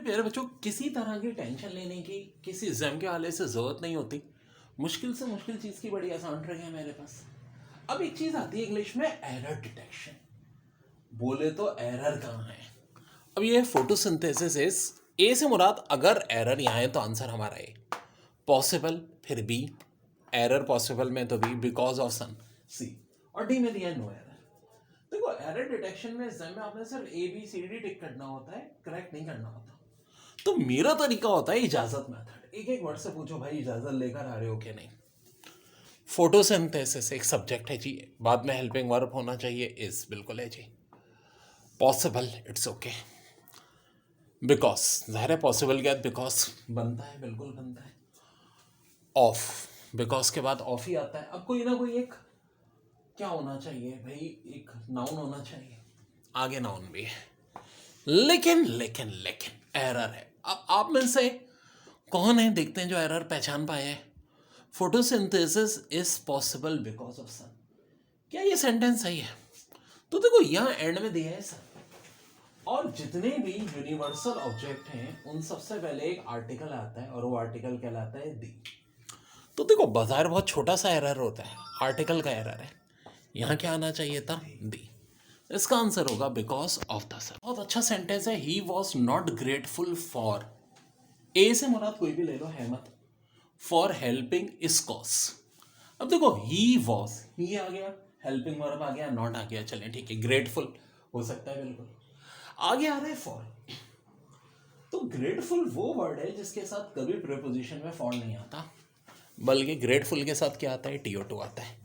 मेरे बच्चों किसी तरह की टेंशन लेने की किसी एग्जाम के हवाले से ज़रूरत नहीं होती। मुश्किल से मुश्किल चीज़ की बड़ी आसान ट्रिक है मेरे पास। अब एक चीज़ आती है इंग्लिश में एरर डिटेक्शन। बोले तो एरर कहाँ है। अब ये फोटोसिंथेसिस ए से मुराद अगर एरर यहाँ है तो आंसर हमारा ए। पॉसिबल फिर बी, एरर पॉसिबल में तो बी, बिकॉज ऑफ सन सी, और डी में दिया नो एरर। देखो एरर डिटेक्शन में एग्जाम में आपने सिर्फ ए बी सी डी टिक करना होता है, करेक्ट नहीं करना होता। तो मेरा तरीका होता है इजाजत मेथड। एक एक वर्ड से पूछो भाई इजाजत लेकर आ रहे हो कि नहीं। फोटोसिंथेसिस एक सब्जेक्ट है जी, बाद में हेल्पिंग वर्ब होना चाहिए इज, बिल्कुल है जी। पॉसिबल इट्स ओके, बिकॉज जाहिर है पॉसिबल के बाद बिकॉज बनता है, बिल्कुल बनता है। ऑफ, बिकॉज के बाद ऑफ ही आता है। अब कोई ना कोई एक क्या होना चाहिए भाई, एक नाउन होना चाहिए, आगे नाउन भी है। लेकिन लेकिन लेकिन एरर है। अब आप में से कौन है देखते हैं जो एरर पहचान पाए हैं। Photosynthesis is possible because of sun. क्या ये सेंटेंस सही है? तो देखो यहाँ एंड में दिया है सन, और जितने भी यूनिवर्सल ऑब्जेक्ट हैं उन सबसे पहले एक आर्टिकल आता है और वो आर्टिकल कहलाता है दी। तो देखो बाजार बहुत छोटा सा एरर होता है, आर्टिकल का एरर है। यहाँ क्या आना चाहिए था? दी। इसका आंसर होगा बिकॉज ऑफ द सन। बहुत अच्छा सेंटेंस है। He was not grateful for, ए से मुराद कोई भी ले लो, है मत, फॉर हेल्पिंग इस कॉज। अब देखो ही वॉज, ही आ गया, हेल्पिंग वर्ब आ गया, नॉट आ गया, चलें ठीक है, ग्रेटफुल हो सकता है बिल्कुल। आगे आ रहा है फॉर। तो ग्रेटफुल वो वर्ड है जिसके साथ कभी प्रीपोजिशन में फॉर नहीं आता, बल्कि ग्रेटफुल के साथ क्या आता है? टीओ टू आता है।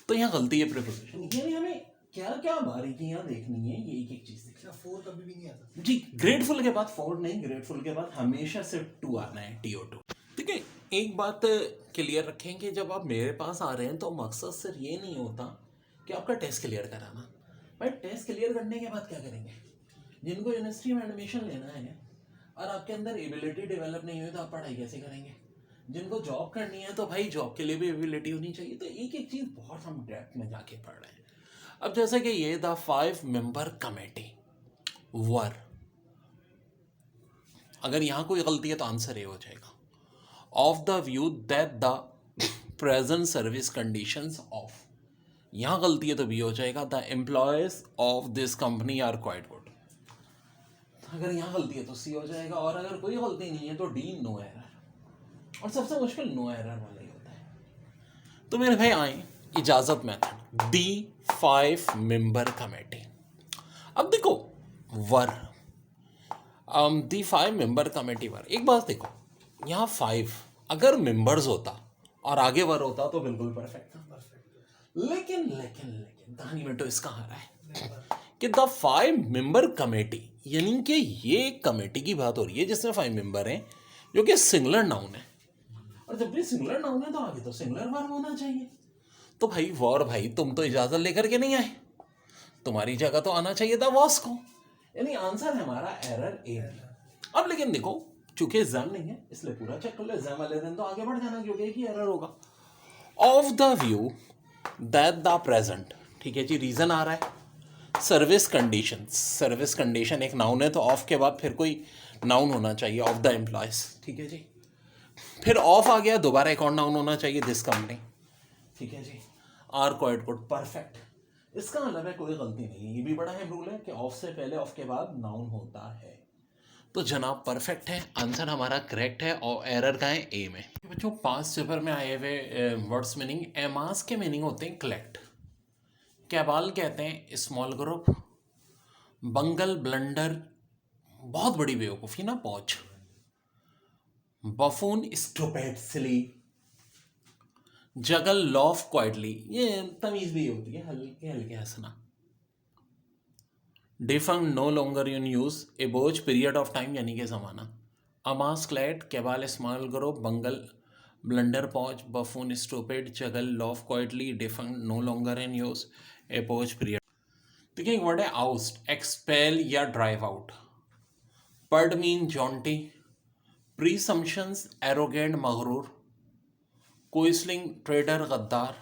तो यहाँ गलती है प्रीपोजिशन। यानी हमें क्या क्या बारीकियां देखनी है, ये एक एक चीज देखना। फोर कभी भी नहीं आता जी, ग्रेटफुल के बाद फोर नहीं, ग्रेटफुल के बाद हमेशा सिर्फ टू आना है, टीओ टू। ठीक है, एक बात क्लियर रखें कि जब आप मेरे पास आ रहे हैं तो मकसद सिर्फ ये नहीं होता कि आपका टेस्ट क्लियर कराना। भाई टेस्ट क्लियर करने के बाद क्या करेंगे? जिनको यूनिवर्सिटी में एडमिशन लेना है और आपके अंदर एबिलिटी डेवलप नहीं हुई तो आप पढ़ाई कैसे करेंगे? जिनको जॉब करनी है तो भाई जॉब के लिए भी एबिलिटी होनी चाहिए। तो एक एक चीज़ बहुत हम डेप्थ में जाके पढ़ रहे हैं। अब जैसे कि ये द 5 मेंबर कमेटी वर, अगर यहाँ कोई गलती है तो आंसर ये हो जाएगा। Of the view that the present service conditions of, यहाँ गलती है तो बी हो जाएगा। The employees of this company are quite good, अगर यहाँ गलती है तो सी हो जाएगा, और अगर कोई गलती नहीं है तो डी, नो एरर। और सबसे मुश्किल नो एरर वाला ही होता है। तो मेरे भाई आए इजाजत मेथड, दी 5 मेंबर कमेटी। अब देखो वर, दी 5 मेंबर कमेटी वर, एक बात देखो, यहाँ 5 अगर मेंबर्स होता और आगे वर होता तो बिल्कुल परफेक्ट था। लेकिन लेकिन लेकिन कहानी में तो इसका आ रहा है कि द 5 मेंबर कमेटी, यानी कि ये एक कमेटी की बात हो रही है जिसमें 5 मेंबर हैं, जो कि सिंगुलर नाउन है। और जब भी सिंगुलर नाउन है तो आगे तो सिंगुलर वर्ब होना चाहिए। तो भाई वॉर, भाई तुम तो इजाजत लेकर के नहीं आए, तुम्हारी जगह तो आना चाहिए था वॉस को। यानी आंसर है हमारा एरर ए। अब लेकिन देखो चूंकि एग्जाम नहीं है इसलिए पूरा चेक कर लो, एग्जाम वाले दिन तो आगे बढ़ जाना क्योंकि एक ही एरर होगा। Of the view that the present, ठीक है जी, रीजन आ रहा है सर्विस कंडीशन। सर्विस कंडीशन एक नाउन है तो ऑफ के बाद फिर कोई नाउन होना चाहिए, ऑफ द एम्प्लॉयज, ठीक है जी। फिर ऑफ आ गया, दोबारा एक और नाउन होना चाहिए, दिस कंपनी, ठीक है जी। Are quite good, perfect. इसका मतलब है कोई गलती नहीं है। ये भी बड़ा है रूल है कि ऑफ से पहले ऑफ के बाद नाउन होता है। तो जनाब परफेक्ट है, आंसर हमारा करेक्ट है। और एरर का है ए में। बच्चों 5 पेपर में आए हुए वर्ड्स मीनिंग, एमास के मीनिंग होते हैं कलेक्ट, कैबाल कहते हैं स्मॉल ग्रुप, बंगल ब्लंडर बहुत बड़ी बेवकूफ़ी ना पहुंच, buffoon stupid silly, chuckle laugh quietly, ये तमीज भी होती है, हल्के हल्के हंसना। Defunct no longer in use, epoch period of time यानी कि ज़माना, अमास क्लैट, cabal small group, bungle blunder botch, buffoon stupid, chuckle laugh quietly, defunct no longer in use, epoch period. देखिए एक वर्ड है आउस्ट, एक्सपेल या drive out. Pert mean jaunty, presumptions arrogant मगरूर, कोइसलिंग ट्रेडर गद्दार,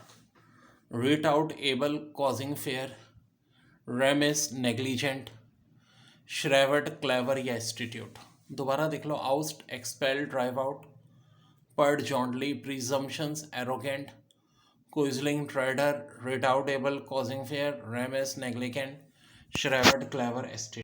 rate out able causing fear, remiss negligent, shrewd clever या astute. दोबारा देख लो, oust, expel, drive out, pert, jauntily, presumptions, arrogant, quisling, traitor, redoubtable, causing fear, remiss, negligent, shrewd, clever, estate.